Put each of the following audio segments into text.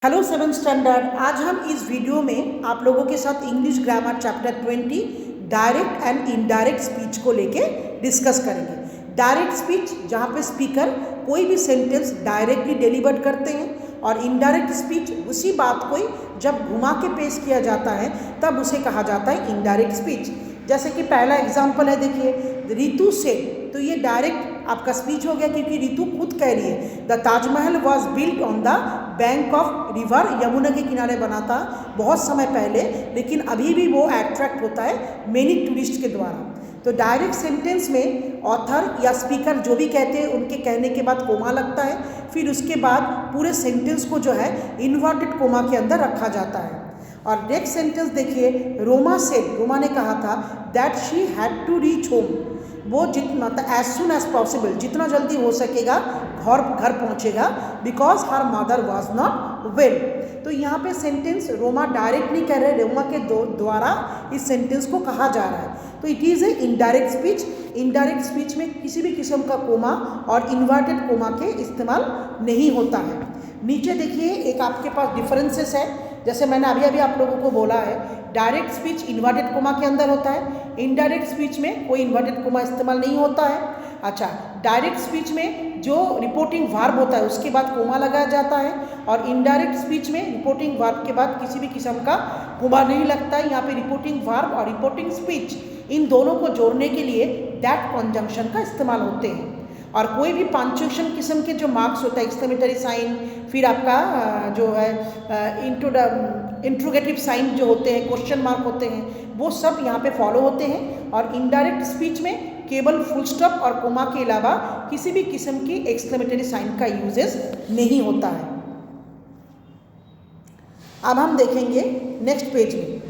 Hello seven standard. आज हम इस वीडियो में आप लोगों के साथ English grammar chapter 20 direct and indirect speech को लेके डिस्कस करेंगे। डायरेक्ट स्पीच जहाँ पे स्पीकर कोई भी सेंटेंस डायरेक्टली डिलीवर करते हैं और इनडायरेक्ट स्पीच उसी बात को ही जब घुमा के पेश किया जाता है तब उसे कहा जाता है इनडायरेक्ट स्पीच। जैसे कि पहला एग्जाम्पल है, देखिए रितु से, तो ये डायरेक्ट आपका स्पीच हो गया क्योंकि रितु खुद कह रही है the Taj Mahal was built on the bank of river, Yamuna के किनारे बना था बहुत समय पहले, लेकिन अभी भी वो अट्रैक्ट होता है मेनी टूरिस्ट के द्वारा। तो डायरेक्ट सेंटेंस में ऑथर या स्पीकर जो भी कहते हैं उनके कहने के बाद कोमा लगता है, फिर उसके बाद पूरे सेंटेंस को जो है इन्वर्टेड कोमा के अंदर रखा जाता है। और नेक्स्ट सेंटेंस देखिए, रोमा सेड, रोमा ने कहा था that she had to reach home, वो जितना एज सुन एज पॉसिबल, जितना जल्दी हो सकेगा घर पहुंचेगा, because her mother was not well. तो यहाँ पे सेंटेंस रोमा डायरेक्ट नहीं कह रहे, रोमा के द्वारा इस सेंटेंस को कहा जा रहा है। तो it is a indirect speech. Indirect speech में किसी भी किस्म का कोमा और इन्वर्टेड कोमा के इस्तेमाल नहीं होता है। नीचे देखिए एक आपके पास डिफरेंसेस है, जैसे मैंने अभी आप लोगों को बोला है डायरेक्ट स्पीच इन्वर्टेड कोमा के अंदर होता है, इनडायरेक्ट स्पीच में कोई इन्वर्टेड कोमा इस्तेमाल नहीं होता है। अच्छा, डायरेक्ट स्पीच में जो रिपोर्टिंग वर्ब होता है उसके बाद कोमा लगाया जाता है और इनडायरेक्ट स्पीच में रिपोर्टिंग वर्ब के बाद किसी भी किस्म का कोमा नहीं लगता है। यहाँ पे रिपोर्टिंग वर्ब और रिपोर्टिंग स्पीच इन दोनों को जोड़ने के लिए दैट कंजंक्शन का इस्तेमाल होते हैं। और कोई भी पंक्चुएशन किस्म के जो मार्क्स होता है, एक्सक्लेमेटरी साइन, फिर आपका जो है इंट्रोगेटिव साइन जो होते हैं, क्वेश्चन मार्क होते हैं, वो सब यहाँ पे फॉलो होते हैं। और इनडायरेक्ट स्पीच में केवल फुल स्टॉप और कोमा के अलावा किसी भी किस्म की एक्सक्लेमेटरी साइन का यूजेस नहीं होता है। अब हम देखेंगे नेक्स्ट पेज में।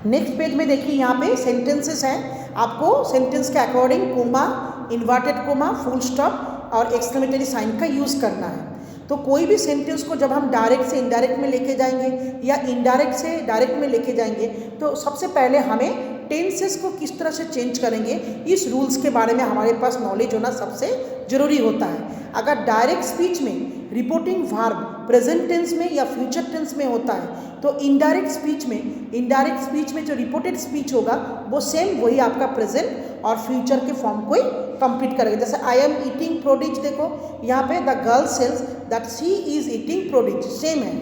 नेक्स्ट पेज में देखिए यहाँ पे सेंटेंसेस हैं, आपको सेंटेंस के according comma, inverted comma, full stop और एक्सक्लेमेटरी साइन का यूज़ करना है। तो कोई भी सेंटेंस को जब हम डायरेक्ट से इनडायरेक्ट में लेके जाएंगे या इनडायरेक्ट से डायरेक्ट में लेके जाएंगे तो सबसे पहले हमें टेंसेस को किस तरह से चेंज करेंगे इस रूल्स के बारे में हमारे पास नॉलेज होना सबसे ज़रूरी होता है। अगर डायरेक्ट स्पीच में रिपोर्टिंग वर्ब प्रेजेंट टेंस में या फ्यूचर टेंस में होता है तो इनडायरेक्ट स्पीच में जो रिपोर्टेड स्पीच होगा वो सेम वही आपका प्रेजेंट और फ्यूचर के फॉर्म को ही कंप्लीट करेगा। जैसे आई एम ईटिंग प्रोडिज, देखो यहाँ पे द गर्ल सेल्स that she is eating porridge, same है।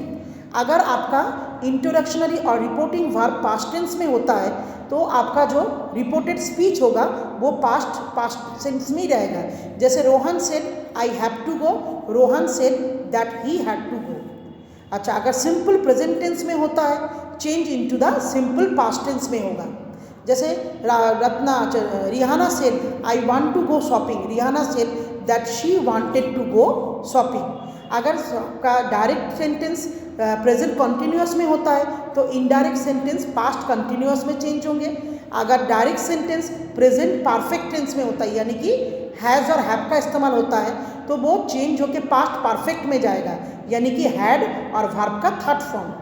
अगर आपका इंट्रोडक्शनरी और रिपोर्टिंग वर्ब पास्ट टेंस में होता है तो आपका जो रिपोर्टेड स्पीच होगा वो पास्ट टेंस में ही रहेगा। जैसे Rohan said I have to go, Rohan said that he had to go. अच्छा, अगर सिंपल प्रेजेंट टेंस में होता है change into the simple past tense में होगा। जैसे Rihanna said I want to go shopping, Rihanna said that she wanted to go shopping. अगर का डायरेक्ट सेंटेंस प्रेजेंट कंटिन्यूअस में होता है तो इनडायरेक्ट सेंटेंस पास्ट कंटिन्यूअस में चेंज होंगे। अगर direct sentence present perfect tense में होता है यानी कि हैज़ और हैव का इस्तेमाल होता है तो वो चेंज होकर पास्ट परफेक्ट में जाएगा यानी कि हैड और वर्ब का थर्ड फॉर्म।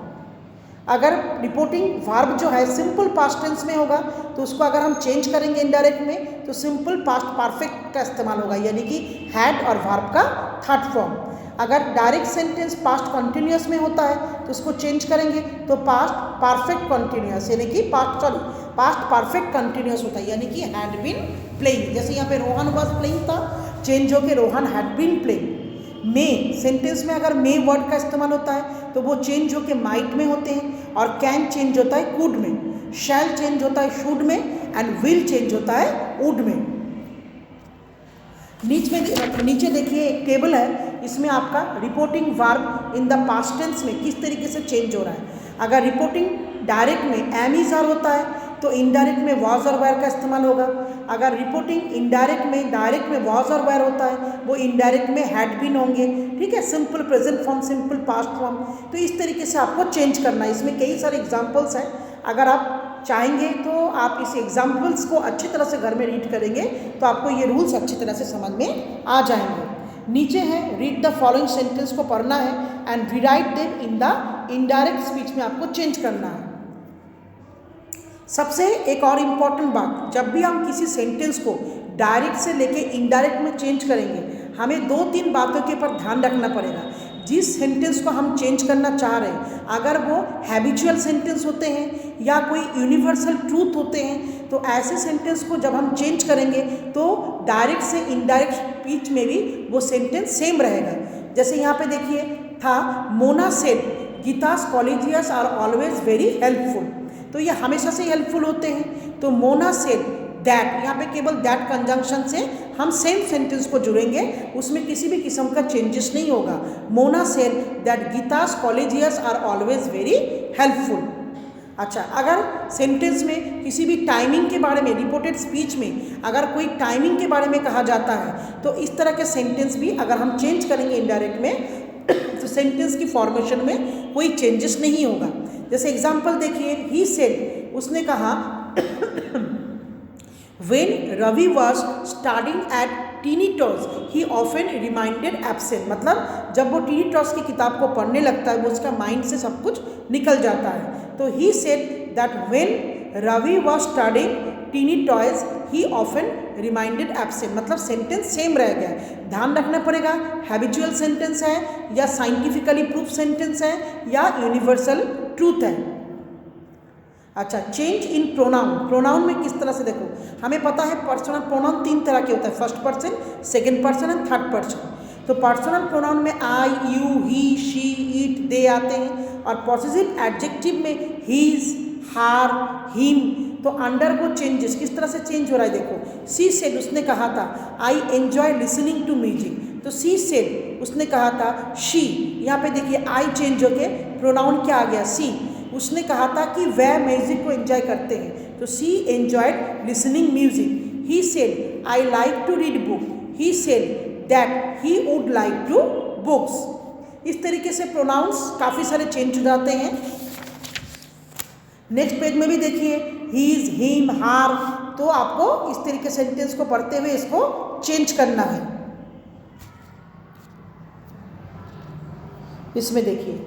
अगर रिपोर्टिंग वर्ब जो है सिंपल पास्ट टेंस में होगा तो उसको अगर हम चेंज करेंगे इनडायरेक्ट में तो सिंपल पास्ट परफेक्ट का इस्तेमाल होगा यानी कि हैड और वर्ब का थर्ड फॉर्म। अगर डायरेक्ट सेंटेंस पास्ट कंटिन्यूअस में होता है तो उसको चेंज करेंगे तो पास्ट परफेक्ट कंटिन्यूअस यानी कि पास्ट परफेक्ट कंटिन्यूअस होता है यानी कि हैड बीन प्लेइंग। जैसे यहाँ पे रोहन वॉज प्लेइंग था, चेंज होकर Rohan had been playing. May sentence में अगर मे वर्ड का इस्तेमाल होता है तो वो चेंज होकर माइट में होते हैं और कैन चेंज होता है कुड में, शैल चेंज होता है शुड में एंड विल चेंज होता है वुड में। नीचे देखिए एक टेबल है, इसमें आपका reporting verb in the past tense में किस तरीके से चेंज हो रहा है। अगर रिपोर्टिंग डायरेक्ट में एम इज आर होता है तो इनडायरेक्ट में वॉज और वेयर का इस्तेमाल होगा। अगर रिपोर्टिंग इनडायरेक्ट में डायरेक्ट में वॉज और वेयर होता है वो इनडायरेक्ट में हैड बीन होंगे। ठीक है, simple present form, simple past form. तो इस तरीके से आपको चेंज करना है। इसमें कई सारे एग्जाम्पल्स हैं, अगर आप चाहेंगे तो आप इस एग्जाम्पल्स को अच्छी तरह से घर में रीड करेंगे तो आपको ये रूल्स अच्छी तरह से समझ में आ जाएंगे। नीचे है रीड द फॉलोइंग सेंटेंस को पढ़ना है and rewrite them in the indirect speech में आपको चेंज करना है। सबसे एक और इम्पॉर्टेंट बात, जब भी हम किसी सेंटेंस को डायरेक्ट से लेके इनडायरेक्ट में चेंज करेंगे, हमें 2-3 बातों के ऊपर ध्यान रखना पड़ेगा। जिस सेंटेंस को हम चेंज करना चाह रहे हैं, अगर वो हैबिचुअल सेंटेंस होते हैं या कोई यूनिवर्सल ट्रूथ होते हैं, तो ऐसे सेंटेंस को जब हम चेंज करेंगे तो डायरेक्ट से इनडायरेक्ट स्पीच में भी वो सेंटेंस सेम रहेगा। जैसे यहाँ पे देखिए था, Mona said Gita's colleagues are always very helpful. तो ये हमेशा से हेल्पफुल होते हैं। तो मोना सेड दैट, यहाँ पे केवल दैट कंजंक्शन से हम सेम सेंटेंस को जुड़ेंगे, उसमें किसी भी किस्म का चेंजेस नहीं होगा। Mona said that Gita's colleagues are always very helpful. अच्छा, अगर सेंटेंस में किसी भी टाइमिंग के बारे में, रिपोर्टेड स्पीच में अगर कोई टाइमिंग के बारे में कहा जाता है, तो इस तरह के सेंटेंस भी अगर हम चेंज करेंगे इनडायरेक्ट में, तो सेंटेंस की फॉर्मेशन में कोई चेंजेस नहीं होगा। जैसे एग्जाम्पल देखिए, ही सेड, उसने कहा, When Ravi was studying at tiny tots he often remained absent. मतलब जब वो टीनी टॉस की किताब को पढ़ने लगता है, वो उसका माइंड से सब कुछ निकल जाता है। तो he said that when Ravi was studying tiny toys he often remained absent. मतलब सेंटेंस सेम रह गया। ध्यान रखना पड़ेगा, हैबिचुअल सेंटेंस है या साइंटिफिकली प्रूफ सेंटेंस है या यूनिवर्सल ट्रूथ है। अच्छा, चेंज इन प्रोनाउन। प्रोनाउन में किस तरह से देखो, हमें पता है पर्सनल प्रोनाउन 3 तरह के होता है, first person, second person and third person. तो पर्सनल प्रोनाउन में आई, यू, ही, शी, इट, दे आते हैं, और पॉसेसिव एडजेक्टिव में हीज, हार, हिम। तो अंडर को चेंजेस किस तरह से चेंज हो रहा है देखो। सी सेड, उसने कहा था I enjoy listening to music. तो सी सेड, उसने कहा था शी। यहाँ पे देखिए आई चेंज होके प्रोनाउन क्या आ गया, सी। उसने कहा था कि वह म्यूजिक को एंजॉय करते हैं, तो she enjoyed listening music. He said I like to read book. He said that he would like to books. इस तरीके से प्रोनाउंस काफ़ी सारे चेंज हो जाते हैं। नेक्स्ट पेज में भी देखिए, हीज, हिम, हार। तो आपको इस तरीके सेंटेंस को पढ़ते हुए इसको चेंज करना है। इसमें देखिए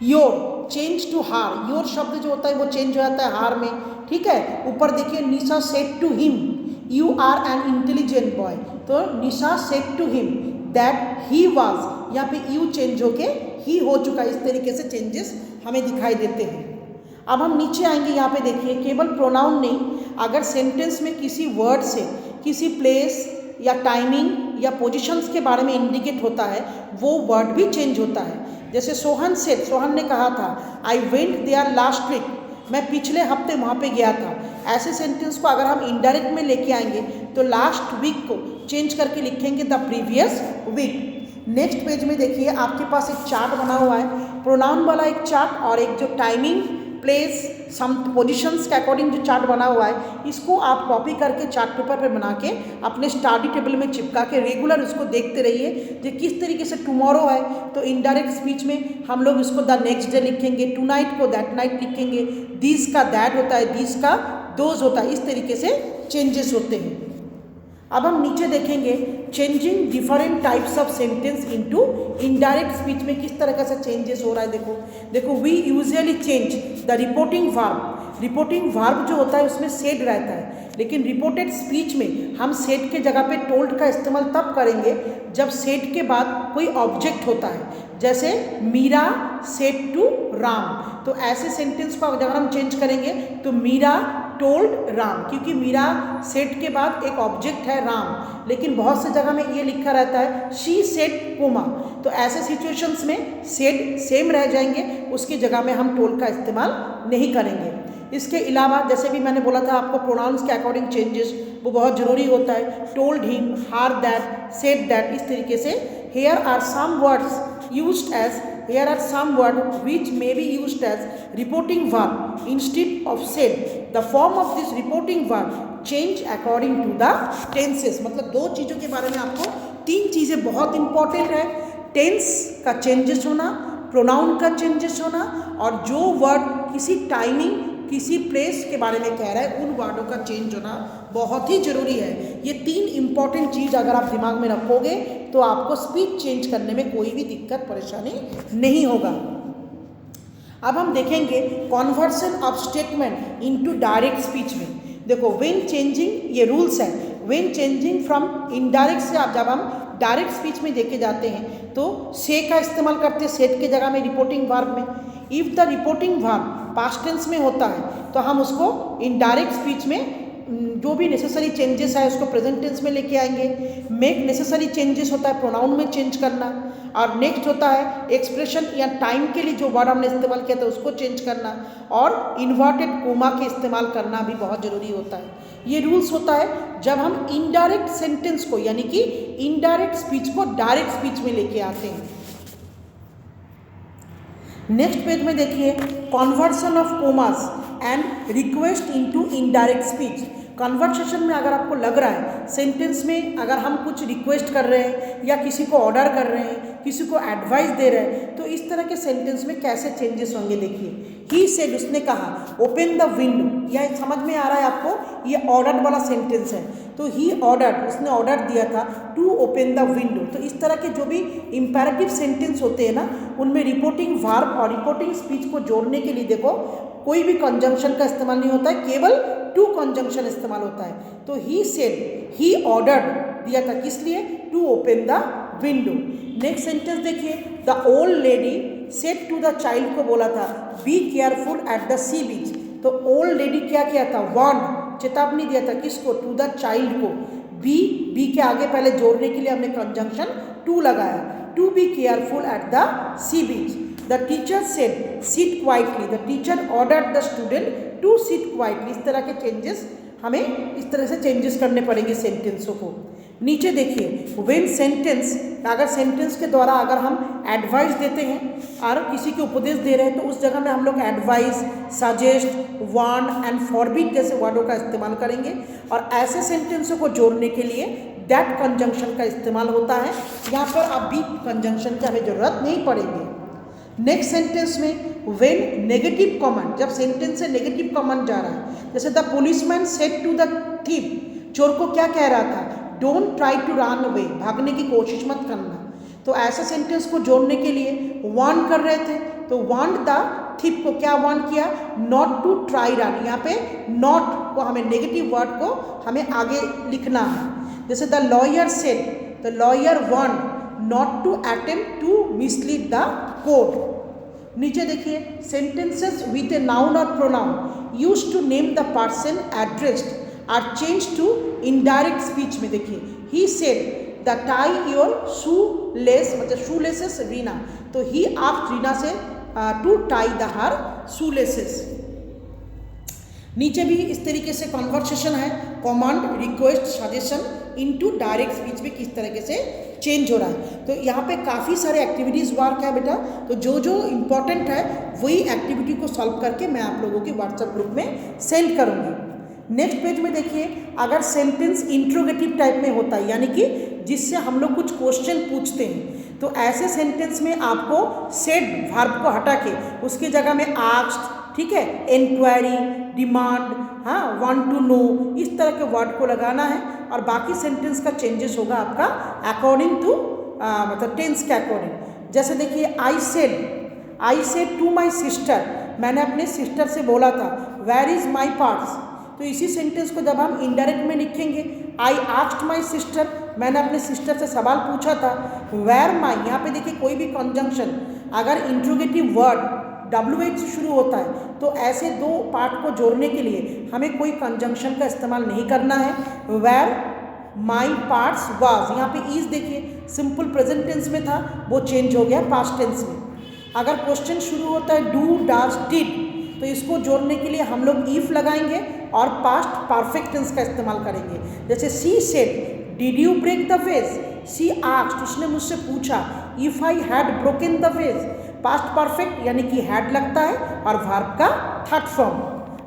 your change to her. Your शब्द जो होता है वो चेंज हो जाता है हार में, ठीक है। ऊपर देखिए, Nisha said to him you are an intelligent boy. तो Nisha said to him that he was, यहाँ पे यू चेंज होके ही हो चुका। इस तरीके से चेंजेस हमें दिखाई देते हैं। अब हम नीचे आएंगे, यहाँ पे देखिए केवल प्रोनाउन नहीं, अगर सेंटेंस में किसी वर्ड से किसी प्लेस या टाइमिंग या पोजीशंस के बारे में इंडिकेट होता है, वो वर्ड भी चेंज होता है। जैसे सोहन सेड, सोहन ने कहा था I went there last week, मैं पिछले हफ्ते वहाँ पे गया था। ऐसे सेंटेंस को अगर हम इनडायरेक्ट में लेके आएंगे तो लास्ट वीक को चेंज करके लिखेंगे the previous week. Next page में देखिए, आपके पास एक चार्ट बना हुआ है, प्रोनाउन वाला एक चार्ट और एक जो टाइमिंग, प्लेस, सम पोजिशंस के अकॉर्डिंग जो चार्ट बना हुआ है, इसको आप कॉपी करके चार्ट पेपर पे बना के अपने स्टडी टेबल में चिपका के रेगुलर उसको देखते रहिए कि किस तरीके से टुमारो है तो इनडायरेक्ट स्पीच में हम लोग इसको द नेक्स्ट डे लिखेंगे, टू नाइट को दैट नाइट लिखेंगे, दिस का दैट होता है, दिस का दोज होता है। इस तरीके से चेंजेस होते हैं। अब हम नीचे देखेंगे changing different types of sentence into indirect speech में किस तरह का से चेंजेस हो रहा है। देखो we usually change the reporting verb. Reporting verb जो होता है उसमें सेड रहता है, लेकिन रिपोर्टेड स्पीच में हम सेड के जगह पे टोल्ड का इस्तेमाल तब करेंगे जब सेड के बाद कोई ऑब्जेक्ट होता है। जैसे मीरा सेड टू राम, तो ऐसे सेंटेंस को अगर हम चेंज करेंगे तो मीरा टोल्ड राम, क्योंकि मीरा सेड के बाद एक ऑब्जेक्ट है राम, लेकिन बहुत से जगह में ये लिखा रहता है शी सेड कोमा। तो ऐसे सिचुएशंस में सेड सेम रह जाएंगे, उसकी जगह में हम टोल्ड का इस्तेमाल नहीं करेंगे। इसके अलावा जैसे भी मैंने बोला था आपको प्रोनाउंस के अकॉर्डिंग चेंजेस वो बहुत ज़रूरी होता है। Told him, her that, said that, इस तरीके से। Here are some words used as, here are some words which may be used as reporting verb instead of said. The form of this reporting verb change according to the tenses. मतलब दो चीज़ों के बारे में आपको 3 चीज़ें बहुत important है, टेंस का चेंजेस होना, प्रोनाउन का चेंजेस होना, और जो वर्ड किसी टाइमिंग किसी प्लेस के बारे में कह रहा है उन वर्डों का चेंज होना बहुत ही ज़रूरी है। ये 3 इंपॉर्टेंट चीज़ अगर आप दिमाग में रखोगे तो आपको स्पीच चेंज करने में कोई भी दिक्कत परेशानी नहीं होगा। अब हम देखेंगे conversion of statement into direct speech में। देखो व्हेन चेंजिंग, ये रूल्स है, व्हेन चेंजिंग फ्रॉम इनडायरेक्ट से आप जब हम डायरेक्ट स्पीच में लेके जाते हैं तो से का इस्तेमाल करते हैं सेट के जगह में रिपोर्टिंग वर्ब में। If the reporting verb past tense में होता है तो हम उसको इनडायरेक्ट स्पीच में जो भी नेसेसरी चेंजेस है उसको प्रेजेंट टेंस में लेके आएंगे। मेक नेसेसरी चेंजेस होता है प्रोनाउन में चेंज करना, और नेक्स्ट होता है एक्सप्रेशन या टाइम के लिए जो वर्ड हमने इस्तेमाल किया था उसको चेंज करना, और इन्वर्टेड कोमा के इस्तेमाल करना भी बहुत ज़रूरी होता है। ये रूल्स होता है जब हम इनडायरेक्ट सेंटेंस को यानी कि इनडायरेक्ट स्पीच को डायरेक्ट स्पीच में लेके आते हैं। नेक्स्ट पेज में देखिए conversion of commas and request into indirect speech. Conversation में अगर आपको लग रहा है सेंटेंस में अगर हम कुछ रिक्वेस्ट कर रहे हैं या किसी को ऑर्डर कर रहे हैं, किसी को एडवाइस दे रहे हैं, तो इस तरह के सेंटेंस में कैसे चेंजेस होंगे देखिए। ही सेड उसने कहा ओपन द विंडो, यह समझ में आ रहा है आपको, ये ऑर्डर वाला सेंटेंस है। तो ही ऑर्डर उसने ऑर्डर दिया था टू ओपन द विंडो। तो इस तरह के जो भी इम्पेरेटिव सेंटेंस होते हैं ना उनमें रिपोर्टिंग वर्ब और रिपोर्टिंग स्पीच को जोड़ने के लिए देखो कोई भी कंजंक्शन का इस्तेमाल नहीं होता है, केवल टू कंजंक्शन इस्तेमाल होता है। तो ही सेड ही ऑर्डर्ड दिया था किस लिए, to open the window. Next sentence देखिए the old lady said to the child को बोला था be careful at the sea beach. तो ओल्ड लेडी क्या किया था, वार्न चेतावनी दिया था किसको, टू द चाइल्ड को। बी के आगे पहले जोड़ने के लिए हमने कंजंक्शन टू लगाया, to be careful at the sea beach. The teacher said sit quietly, the teacher ordered the student to sit quietly. इस तरह के चेंजेस हमें इस तरह से चेंजेस करने पड़ेंगे सेंटेंसों को। नीचे देखिए व्हेन सेंटेंस, अगर सेंटेंस के द्वारा अगर हम एडवाइस देते हैं और किसी को उपदेश दे रहे हैं तो उस जगह में हम लोग advice, suggest, warn and forbid जैसे वर्डों का इस्तेमाल करेंगे। और ऐसे सेंटेंसों को जोड़ने के लिए दैट कंजंक्शन का इस्तेमाल होता है। यहाँ पर अब भी कंजंक्शन की हमें ज़रूरत नहीं पड़ेगी। नेक्स्ट सेंटेंस में व्हेन नेगेटिव कमांड, जब सेंटेंस से नेगेटिव कमांड जा रहा है, जैसे the policeman said to the thief, चोर को क्या कह रहा था, don't try to run away, भागने की कोशिश मत करना। तो ऐसे सेंटेंस को जोड़ने के लिए वार्न कर रहे थे तो वार्न द थीफ को क्या वार्न किया, नॉट टू ट्राई रन। यहाँ पे नॉट को हमें नेगेटिव वर्ड को हमें आगे लिखना है। जैसे the lawyer said, the lawyer warn not to attempt to mislead the court. नीचे देखिए सेंटेंसेस विद ए नाउन और pronoun used to name the person addressed are change to indirect speech में देखिए he said the tie your shoelace, मतलब shoelaces Rina, तो he आप रीना से to tie the her shoelaces. नीचे भी इस तरीके से कन्वर्सेशन है, command, request, suggestion into direct speech में किस तरीके से चेंज हो रहा है। तो यहाँ पे काफ़ी सारे एक्टिविटीज़ वर्क है बेटा, तो जो जो इम्पोर्टेंट है वही एक्टिविटी को सॉल्व करके मैं आप लोगों के व्हाट्सएप ग्रुप में सेंड करूँगी। नेक्स्ट पेज में देखिए अगर सेंटेंस इंट्रोगेटिव टाइप में होता है यानी कि जिससे हम लोग कुछ क्वेश्चन पूछते हैं, तो ऐसे सेंटेंस में आपको सेड वर्ब को हटा के उसकी जगह में आस्क्ड, ठीक है, इंक्वायरी, डिमांड, हाँ, वांट टू नो, इस तरह के वर्ड को लगाना है। और बाकी सेंटेंस का चेंजेस होगा आपका अकॉर्डिंग टू मतलब टेंस के अकॉर्डिंग। जैसे देखिए I said to my sister, मैंने अपने सिस्टर से बोला था, वेयर इज़ माई पार्ट्स। तो इसी सेंटेंस को जब हम इनडायरेक्ट में लिखेंगे, आई आस्क्ड माई सिस्टर, मैंने अपने सिस्टर से सवाल पूछा था। वेयर माई, यहाँ पे देखिए कोई भी कंजंक्शन अगर इंट्रोगेटिव वर्ड WH से शुरू होता है तो ऐसे दो पार्ट को जोड़ने के लिए हमें कोई कंजंक्शन का इस्तेमाल नहीं करना है। वेयर माई पार्ट्स वाज, यहाँ पे इज देखिए सिंपल प्रेजेंट टेंस में था, वो चेंज हो गया पास्ट टेंस में। अगर क्वेश्चन शुरू होता है डू, डज, डिड, तो इसको जोड़ने के लिए हम लोग इफ लगाएंगे और पास्ट परफेक्ट टेंस का इस्तेमाल करेंगे। जैसे she said did you break the vase, she asked, उसने मुझसे पूछा, if I had broken the vase, past perfect यानी कि हैड लगता है और वर्ब का थर्ड फॉर्म।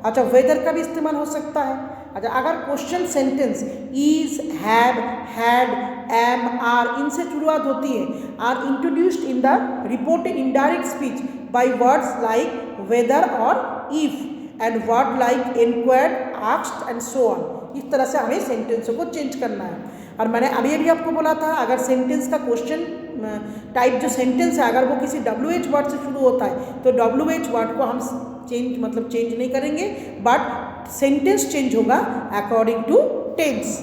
अच्छा, वेदर का भी इस्तेमाल हो सकता है। अच्छा, अगर question sentence is, have, had, am, are इनसे शुरुआत होती है, are introduced in the reported indirect speech by words like whether और if and word like inquired, asked and so on, इस तरह से हमें सेंटेंसों को चेंज करना है। और मैंने अभी आपको बोला था अगर सेंटेंस का क्वेश्चन टाइप जो सेंटेंस है अगर वो किसी WH वर्ड से शुरू होता है तो WH वर्ड को हम चेंज नहीं करेंगे, बट सेंटेंस चेंज होगा अकॉर्डिंग टू टेंस।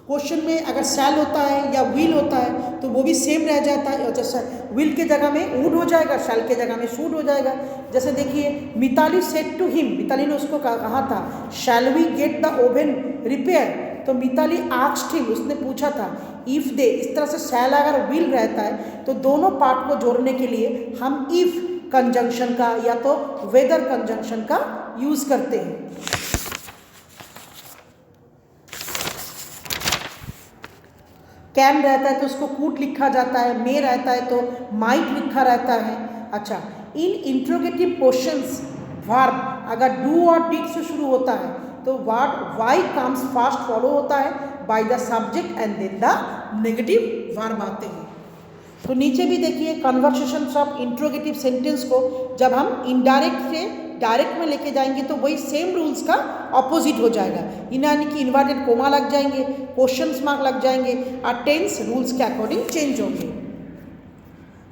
क्वेश्चन में अगर शैल होता है या विल होता है तो वो भी सेम रह जाता है, जैसे विल के जगह में वुड हो जाएगा, शैल के जगह में शुड हो जाएगा। जैसे देखिए Mitali said to him, Mitali ने उसको कहा था shall we get the oven repair, तो मिताली आस्क्ड हिम, उसने पूछा था इफ दे। इस तरह से शैल अगर विल रहता है तो दोनों पार्ट को जोड़ने के लिए हम इफ कंजंक्शन का या तो वेदर कंजंक्शन का यूज करते हैं। कैन रहता है तो उसको कूड लिखा जाता है, मे रहता है तो माइट लिखा रहता है। अच्छा, इन इंट्रोगेटिव क्वेश्चंस वर्ब अगर डू और डिड से शुरू होता है तो word why comes fast follow होता है by the subject and then the negative verb आते हैं। तो नीचे भी देखिए कन्वर्सेशंस ऑफ इंट्रोगेटिव सेंटेंस को जब हम इनडायरेक्ट से डायरेक्ट में लेके जाएंगे तो वही सेम रूल्स का ऑपोजिट हो जाएगा, यानी कि इन्वर्टेड कोमा लग जाएंगे, क्वेश्चंस मार्क लग जाएंगे और टेंस रूल्स के अकॉर्डिंग चेंज होंगे।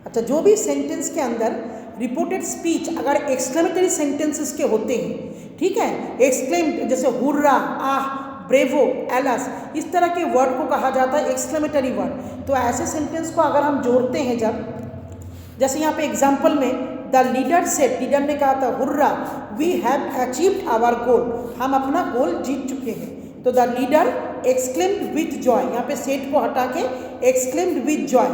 अच्छा, जो भी सेंटेंस के अंदर रिपोर्टेड स्पीच अगर एक्सक्लेमेटरी सेंटेंसेस के होते हैं, ठीक है, एक्सक्लेम जैसे हुर्रा, आह, ब्रेवो, एलस, इस तरह के वर्ड को कहा जाता है एक्सक्लेमेटरी वर्ड। तो ऐसे सेंटेंस को अगर हम जोड़ते हैं जब, जैसे यहाँ पे एग्जाम्पल में द लीडर सेड, लीडर ने कहा था hurrah we have achieved our goal, हम अपना गोल जीत चुके हैं। तो the leader exclaimed with joy, यहाँ पे सेड को हटा के एक्सक्लेम्ड विथ जॉय,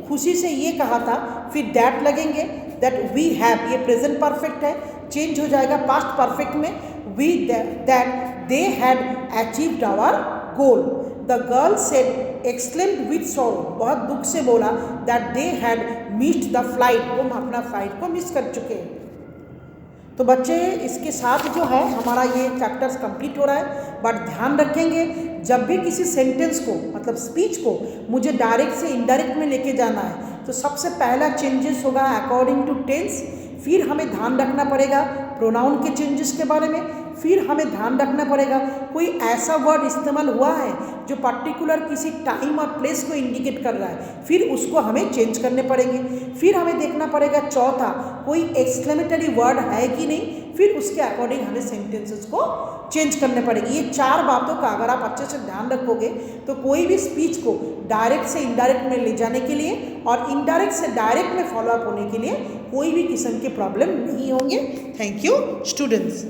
खुशी से ये कहा था। फिर दैट लगेंगे, दैट वी हैव, ये प्रेजेंट परफेक्ट है, चेंज हो जाएगा पास्ट परफेक्ट में, we that they had achieved our goal. The girl said exclaimed with sorrow, बहुत दुख से बोला, that they had missed the flight, वो अपना फ्लाइट को मिस कर चुके हैं। तो बच्चे इसके साथ जो है हमारा ये चैप्टर्स कंप्लीट हो रहा है, बट ध्यान रखेंगे जब भी किसी सेंटेंस को मतलब स्पीच को मुझे डायरेक्ट से इनडायरेक्ट में लेके जाना है तो सबसे पहला चेंजेस होगा अकॉर्डिंग टू टेंस, फिर हमें ध्यान रखना पड़ेगा प्रोनाउन के चेंजेस के बारे में, फिर हमें ध्यान रखना पड़ेगा कोई ऐसा वर्ड इस्तेमाल हुआ है जो पर्टिकुलर किसी टाइम और प्लेस को इंडिकेट कर रहा है, फिर उसको हमें चेंज करने पड़ेंगे। फिर हमें देखना पड़ेगा चौथा कोई एक्सक्लेमेटरी वर्ड है कि नहीं, फिर उसके अकॉर्डिंग हमें सेंटेंसेस को चेंज करने पड़ेगी। ये चार बातों का अगर आप अच्छे से ध्यान रखोगे तो कोई भी स्पीच को डायरेक्ट से इनडायरेक्ट में ले जाने के लिए और इनडायरेक्ट से डायरेक्ट में फॉलोअप होने के लिए कोई भी किस्म के प्रॉब्लम नहीं होंगे। Thank you students.